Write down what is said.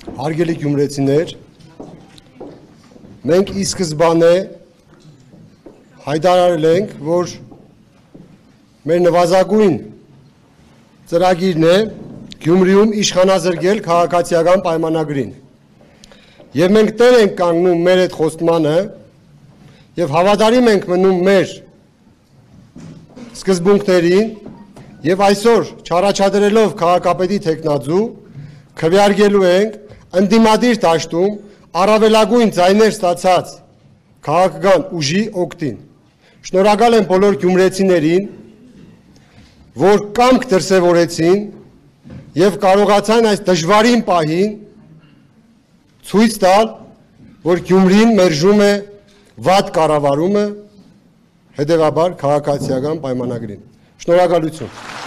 Հարգելի գյումրեցիներ, մենք ի սկզբանե հայտարարել ենք, որ մեր նվազագույն ծրագիրն է Գյումրիում իշխանազրկել քաղաքացիական պայմանագրին։ Եվ մենք տեր ենք կանգնում մեր այդ խոստմանը եւ հավատարիմ ենք մնում մեր սկզբունքներին եւ այսօր չառաջադրելով քաղաքապետի թեկնածու քվեարկելու ենք ընդդիմադիր դաշտում առավելագույն ձայներ ստացած քաղաքական ուժի օգտին։ Շնորհակալ եմ բոլոր գյումրեցիներին, որ կամք դրսևորեցին եւ կարողացան այս դժվարին պահին ցույց տալ, որ Գյումրին մերժում է վատ կառավարումը, հետեւաբար քաղաքացիական պայմանագրին։ Շնորհակալություն։